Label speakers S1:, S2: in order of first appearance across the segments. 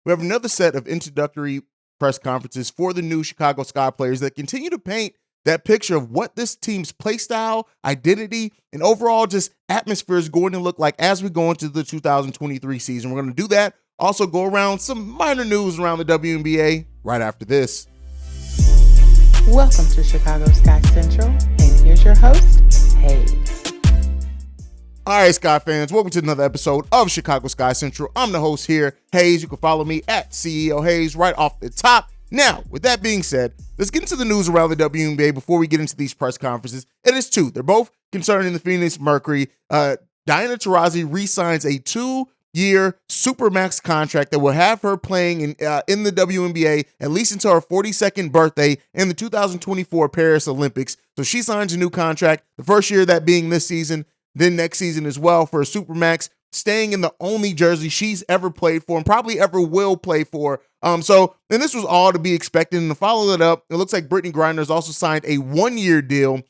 S1: we have another set of introductory press conferences for the new Chicago Sky players that continue to paint that picture of what this team's play style, identity, and overall just atmosphere is going to look like as we go into the 2023 season. We're going to do that. Also go around some minor news around the WNBA right after this.
S2: Welcome to Chicago Sky Central, and here's your host, Haize.
S1: All right, Sky fans, welcome to another episode of Chicago Sky Central. I'm the host here, Haize. You can follow me at CEO Haize right off the top. Now, with that being said, let's get into the news around the WNBA before we get into these press conferences. It is two. They're both concerning the Phoenix Mercury. Diana Taurasi re-signs a 2-year Supermax contract that will have her playing in the WNBA at least until her 42nd birthday in the 2024 Paris Olympics. So she signs a new contract, the first year of that being this season, then next season as well for a Supermax, staying in the only jersey she's ever played for and probably ever will play for. And this was all to be expected. And to follow it up, it looks like Brittney Griner has also signed a 1-year deal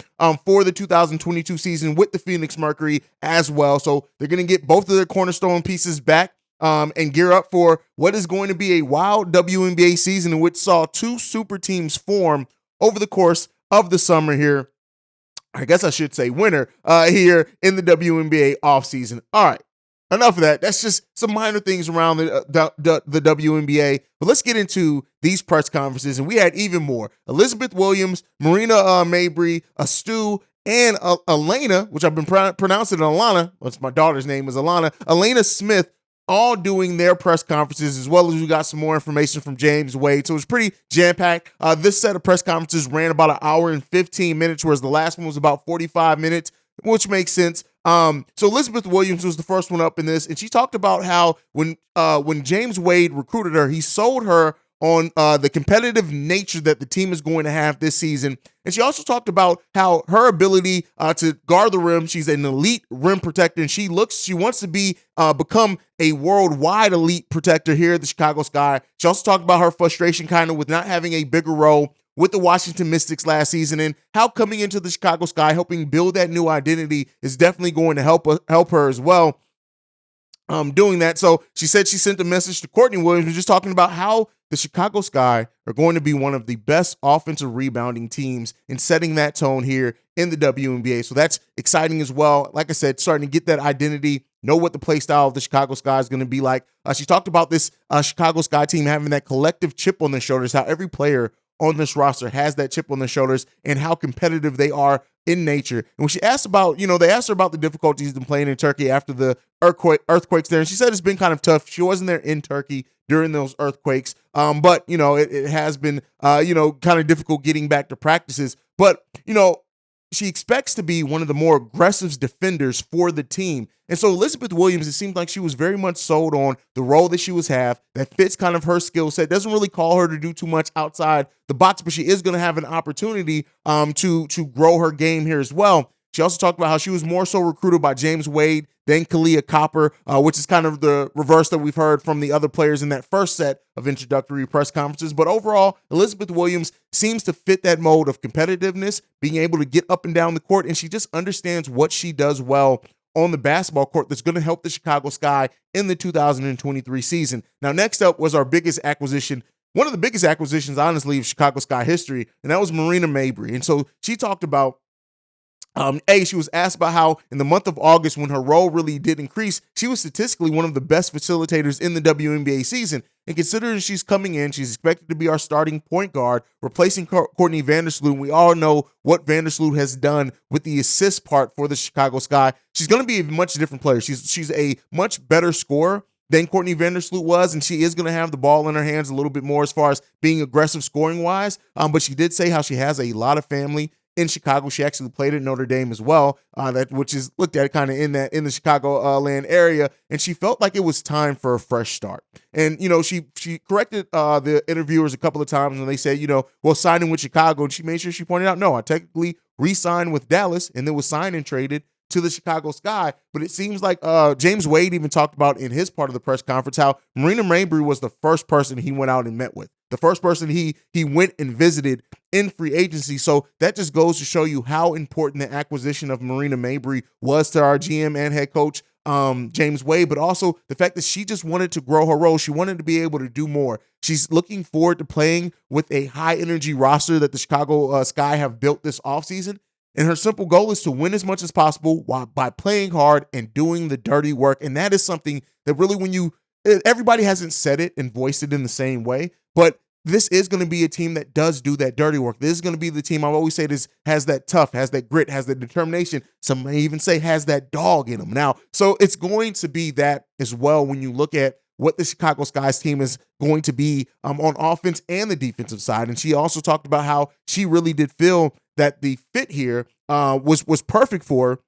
S1: for the 2022 season with the Phoenix Mercury as well. So they're going to get both of their cornerstone pieces back and gear up for what is going to be a wild WNBA season in which saw two super teams form over the course of the summer here. I guess I should say winter here in the WNBA offseason. All right. Enough of that. That's just some minor things around the WNBA. But let's get into these press conferences. And we had even more. Elizabeth Williams, Marina Mabrey, Astu, and Alana, which I've been pronouncing Alana. What's my daughter's name is Alana. Alana Smith, all doing their press conferences, as well as we got some more information from James Wade. So it was pretty jam-packed. This set of press conferences ran about an hour and 15 minutes, whereas the last one was about 45 minutes, which makes sense. So Elizabeth Williams was the first one up in this, and she talked about how when James Wade recruited her, he sold her on the competitive nature that the team is going to have this season. And she also talked about how her ability to guard the rim, she's an elite rim protector, and she wants to become a worldwide elite protector here at the Chicago Sky. She also talked about her frustration kind of with not having a bigger role with the Washington Mystics last season, and how coming into the Chicago Sky, helping build that new identity is definitely going to help her as well doing that. So she said she sent a message to Courtney Williams just talking about how the Chicago Sky are going to be one of the best offensive rebounding teams in setting that tone here in the WNBA. So that's exciting as well. Like I said, starting to get that identity, know what the play style of the Chicago Sky is going to be like. She talked about this Chicago Sky team having that collective chip on their shoulders, how every player on this roster has that chip on their shoulders and how competitive they are in nature. And when she asked about, they asked her about the difficulties in playing in Turkey after the earthquakes there. And she said it's been kind of tough. She wasn't there in Turkey during those earthquakes. But it has been, kind of difficult getting back to practices. But, she expects to be one of the more aggressive defenders for the team. And so Elizabeth Williams, it seemed like she was very much sold on the role that she was that fits kind of her skill set. Doesn't really call her to do too much outside the box, but she is going to have an opportunity to grow her game here as well. She also talked about how she was more so recruited by James Wade than Kalia Copper, which is kind of the reverse that we've heard from the other players in that first set of introductory press conferences. But overall, Elizabeth Williams seems to fit that mode of competitiveness, being able to get up and down the court, and she just understands what she does well on the basketball court that's going to help the Chicago Sky in the 2023 season. Now, next up was our biggest acquisition, one of the biggest acquisitions, honestly, of Chicago Sky history, and that was Marina Mabrey. And so she talked about she was asked about how in the month of August, when her role really did increase, she was statistically one of the best facilitators in the WNBA season. And considering she's coming in, she's expected to be our starting point guard, replacing Courtney Vandersloot. We all know what Vandersloot has done with the assist part for the Chicago Sky. She's going to be a much different player. She's a much better scorer than Courtney Vandersloot was, and she is going to have the ball in her hands a little bit more as far as being aggressive scoring-wise. But she did say how she has a lot of family in Chicago. She actually played at Notre Dame as well, which is looked at kind of in the Chicago land area, and she felt like it was time for a fresh start. And she corrected the interviewers a couple of times when they said, well, signing with Chicago, and she made sure she pointed out, no, I technically re-signed with Dallas, and then was signed and traded to the Chicago Sky. But it seems like James Wade even talked about in his part of the press conference how Marina Mabry was the first person he went out and met with, the first person he went and visited in free agency. So that just goes to show you how important the acquisition of Marina Mabrey was to our GM and head coach James Wade, but also the fact that she just wanted to grow her role. She wanted to be able to do more. She's looking forward to playing with a high energy roster that the Chicago Sky have built this offseason. And her simple goal is to win as much as possible by playing hard and doing the dirty work. And that is something that really, everybody hasn't said it and voiced it in the same way, but this is going to be a team that does do that dirty work. This is going to be the team, I've always said, has that tough, has that grit, has that determination. Some may even say has that dog in them. Now, so it's going to be that as well when you look at what the Chicago Sky's team is going to be on offense and the defensive side. And she also talked about how she really did feel that the fit here was perfect for her.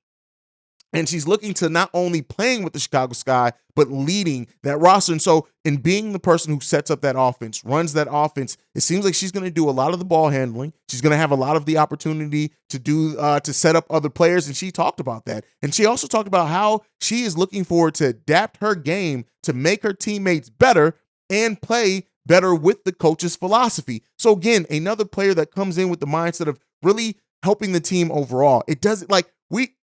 S1: And she's looking to not only playing with the Chicago Sky, but leading that roster. And so in being the person who sets up that offense, runs that offense, it seems like she's going to do a lot of the ball handling. She's going to have a lot of the opportunity to set up other players. And she talked about that. And she also talked about how she is looking forward to adapt her game to make her teammates better and play better with the coach's philosophy. So again, another player that comes in with the mindset of really helping the team overall. It doesn't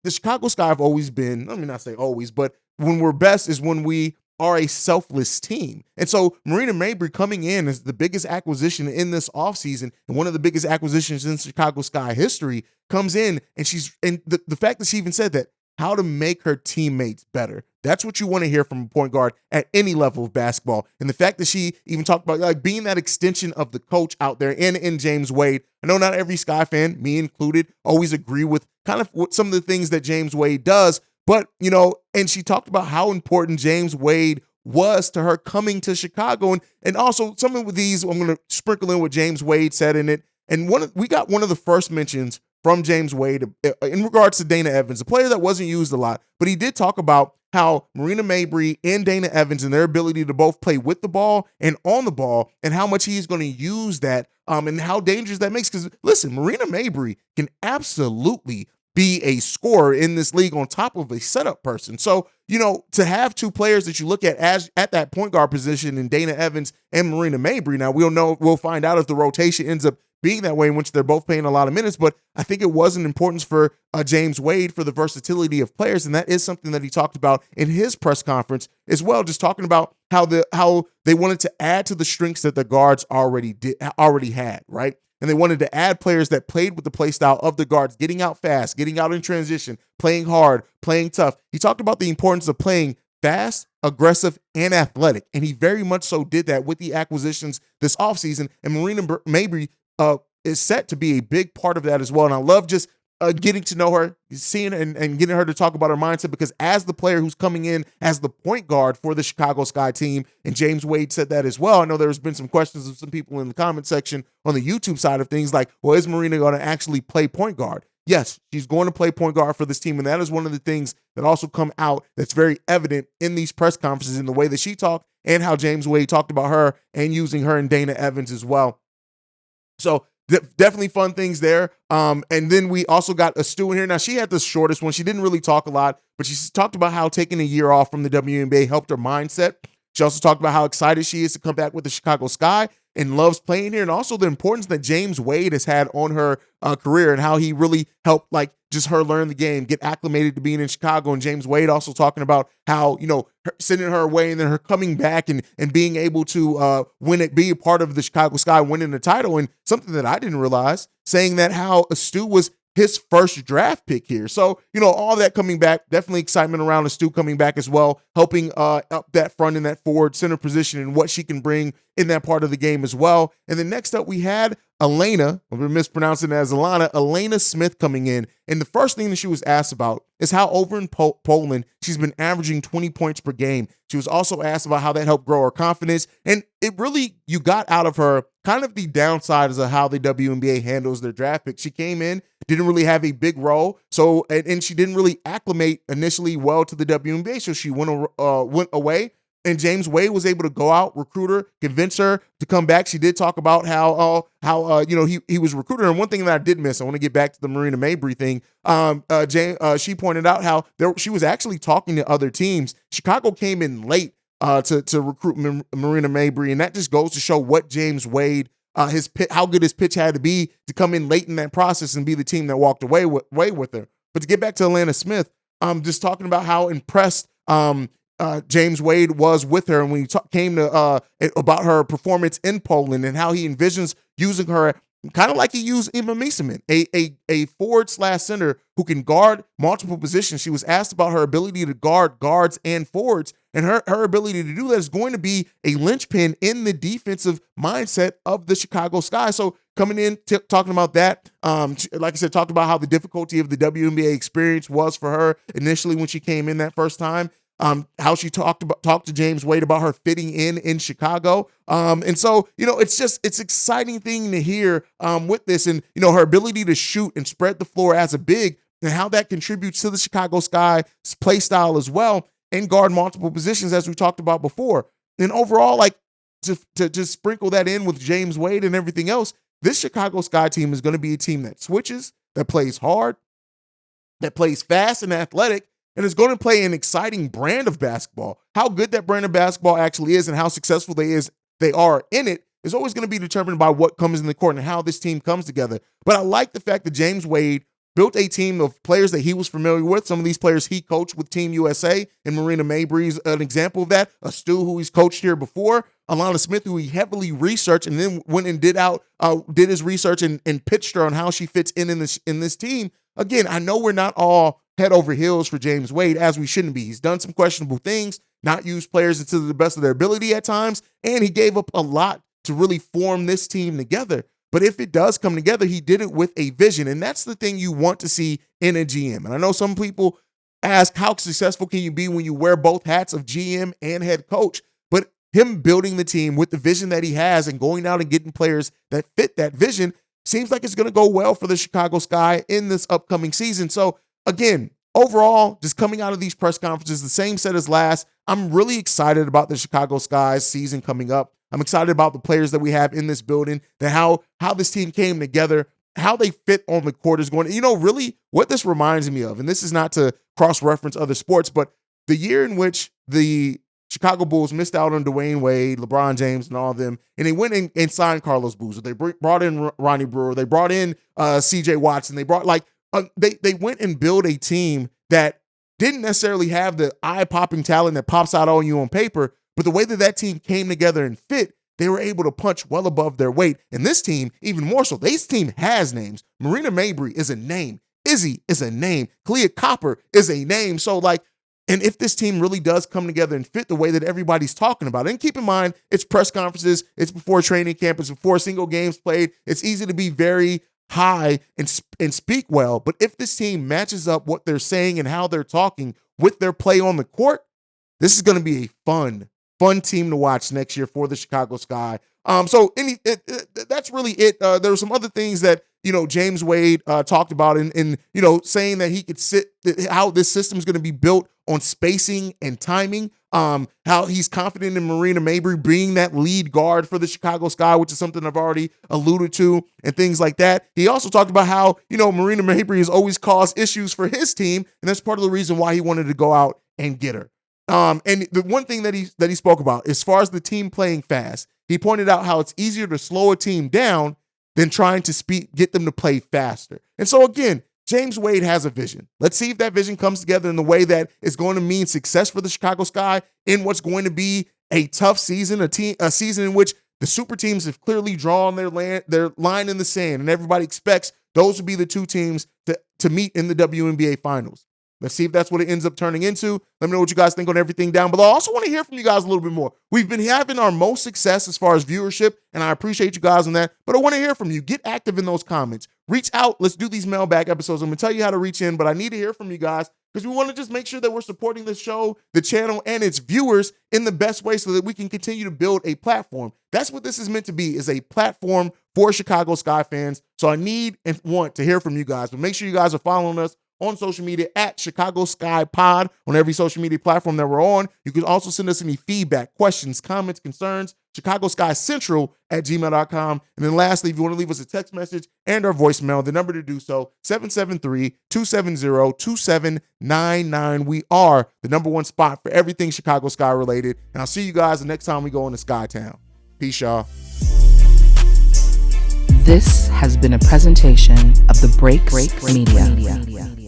S1: the Chicago Sky have always been, let me not say always, but when we're best is when we are a selfless team. And so Marina Mabry coming in as the biggest acquisition in this offseason and one of the biggest acquisitions in Chicago Sky history comes in, and the fact that she even said that, how to make her teammates better. That's what you want to hear from a point guard at any level of basketball. And the fact that she even talked about being that extension of the coach out there and in James Wade. I know not every Sky fan, me included, always agree with kind of what some of the things that James Wade does, but and she talked about how important James Wade was to her coming to Chicago. And also some of these, I'm going to sprinkle in what James Wade said in it. And we got one of the first mentions from James Wade in regards to Dana Evans, a player that wasn't used a lot, but he did talk about how Marina Mabrey and Dana Evans and their ability to both play with the ball and on the ball, and how much he's going to use that and how dangerous that makes. Because listen, Marina Mabrey can absolutely be a scorer in this league on top of a setup person. So, to have two players that you look at as at that point guard position in Dana Evans and Marina Mabrey. Now we'll find out if the rotation ends up being that way in which they're both playing a lot of minutes, but I think it was an importance for James Wade for the versatility of players, and that is something that he talked about in his press conference as well, just talking about how they wanted to add to the strengths that the guards already had, right? And they wanted to add players that played with the play style of the guards, getting out fast, getting out in transition, playing hard, playing tough. He talked about the importance of playing fast, aggressive, and athletic, and he very much so did that with the acquisitions this offseason, and Marina Mabry is set to be a big part of that as well. And I love just getting to know her, seeing and getting her to talk about her mindset, because as the player who's coming in as the point guard for the Chicago Sky team, and James Wade said that as well. I know there's been some questions of some people in the comment section on the YouTube side of things like, well, is Marina going to actually play point guard? Yes, she's going to play point guard for this team. And that is one of the things that also come out that's very evident in these press conferences in the way that she talked and how James Wade talked about her and using her and Dana Evans as well. So definitely fun things there. And then we also got Astu in here. Now, she had the shortest one. She didn't really talk a lot, but she talked about how taking a year off from the WNBA helped her mindset. She also talked about how excited she is to come back with the Chicago Sky and loves playing here, and also the importance that James Wade has had on her career and how he really helped just her learn the game, get acclimated to being in Chicago. And James Wade also talking about how, her, sending her away and then her coming back and being able to be a part of the Chicago Sky winning the title. And something that I didn't realize, saying that how Astu was his first draft pick here. So, all that coming back, definitely excitement around Astu coming back as well, helping up that front and that forward center position and what she can bring in that part of the game as well. And then next up we had Alana, we're mispronouncing it as Alana Smith coming in. And the first thing that she was asked about is how over in Poland, she's been averaging 20 points per game. She was also asked about how that helped grow her confidence. And it really, you got out of her kind of the downsides of how the WNBA handles their draft pick. She came in, didn't really have a big role. So, and she didn't really acclimate initially well to the WNBA. So she went away. And James Wade was able to go out, recruit her, convince her to come back. She did talk about how he was recruited. And one thing that I did miss, I want to get back to the Marina Mabry thing. She pointed out how she was actually talking to other teams. Chicago came in late to recruit Marina Mabry, and that just goes to show what James Wade, how good his pitch had to be to come in late in that process and be the team that walked away with her. But to get back to Alana Smith, just talking about how impressed James Wade was with her, and when he came to about her performance in Poland and how he envisions using her kind of like he used Ima Mieseman, a forward/center who can guard multiple positions. She was asked about her ability to guard guards and forwards, and her ability to do that is going to be a linchpin in the defensive mindset of the Chicago Sky. So coming in, talking about that, like I said, talked about how the difficulty of the WNBA experience was for her initially when she came in that first time. How she talked to James Wade about her fitting in Chicago. And so, it's exciting thing to hear with this, and, her ability to shoot and spread the floor as a big, and how that contributes to the Chicago Sky's play style as well, and guard multiple positions as we talked about before. And overall, like to just sprinkle that in with James Wade and everything else, this Chicago Sky team is going to be a team that switches, that plays hard, that plays fast and athletic, and is going to play an exciting brand of basketball. How good that brand of basketball actually is and how successful they are in it is always going to be determined by what comes in the court and how this team comes together. But I like the fact that James Wade built a team of players that he was familiar with. Some of these players he coached with Team USA, and Marina Mabrey is an example of that. Astu, who he's coached here before. Alana Smith, who he heavily researched and then went and did his research and pitched her on how she fits in this team. Again, I know we're not all head over heels for James Wade, as we shouldn't be. He's done some questionable things, not used players to the best of their ability at times, and he gave up a lot to really form this team together. But if it does come together, he did it with a vision, and that's the thing you want to see in a GM. And I know some people ask, how successful can you be when you wear both hats of GM and head coach? But him building the team with the vision that he has and going out and getting players that fit that vision seems like it's going to go well for the Chicago Sky in this upcoming season. So again, overall, just coming out of these press conferences, the same set as last, I'm really excited about the Chicago Sky's season coming up. I'm excited about the players that we have in this building, that how this team came together, how they fit on the court is going. Really what this reminds me of, and this is not to cross-reference other sports, but the year in which the Chicago Bulls missed out on Dwayne Wade, LeBron James, and all of them, and they went and signed Carlos Boozer. They brought in Ronnie Brewer. They brought in C.J. Watson. They brought they went and built a team that didn't necessarily have the eye-popping talent that pops out on you on paper, but the way that team came together and fit, they were able to punch well above their weight. And this team, even more so, this team has names. Marina Mabrey is a name. Izzy is a name. Clea Copper is a name. So, and if this team really does come together and fit the way that everybody's talking about it, and keep in mind, it's press conferences, it's before training camp, it's before single games played, it's easy to be very high and speak well. But if this team matches up what they're saying and how they're talking with their play on the court, this is going to be a fun team to watch next year for the Chicago Sky. That's really it. There were some other things that, James Wade talked about in saying that he could how this system is going to be built on spacing and timing. How he's confident in Marina Mabry being that lead guard for the Chicago Sky, which is something I've already alluded to, and things like that. He also talked about how, Marina Mabry has always caused issues for his team, and that's part of the reason why he wanted to go out and get her. And the one thing that he spoke about, as far as the team playing fast, he pointed out how it's easier to slow a team down than trying to get them to play faster. And so again, James Wade has a vision. Let's see if that vision comes together in the way that is going to mean success for the Chicago Sky in what's going to be a tough season, a season in which the super teams have clearly drawn their line in the sand, and everybody expects those to be the two teams to meet in the WNBA finals. Let's see if that's what it ends up turning into. Let me know what you guys think on everything down below. I also want to hear from you guys a little bit more. We've been having our most success as far as viewership, and I appreciate you guys on that, but I want to hear from you. Get active in those comments. Reach out. Let's do these mailbag episodes. I'm going to tell you how to reach in, but I need to hear from you guys because we want to just make sure that we're supporting the show, the channel, and its viewers in the best way so that we can continue to build a platform. That's what this is meant to be, is a platform for Chicago Sky fans. So I need and want to hear from you guys, but make sure you guys are following us on social media at Chicago Sky Pod on every social media platform that we're on. You can also send us any feedback, questions, comments, concerns, Chicago Sky Central at gmail.com. And then lastly, if you want to leave us a text message and our voicemail, the number to do so, 773-270-2799. We are the #1 spot for everything Chicago Sky related. And I'll see you guys the next time we go into Skytown. Peace, y'all.
S2: This has been a presentation of the Break Media.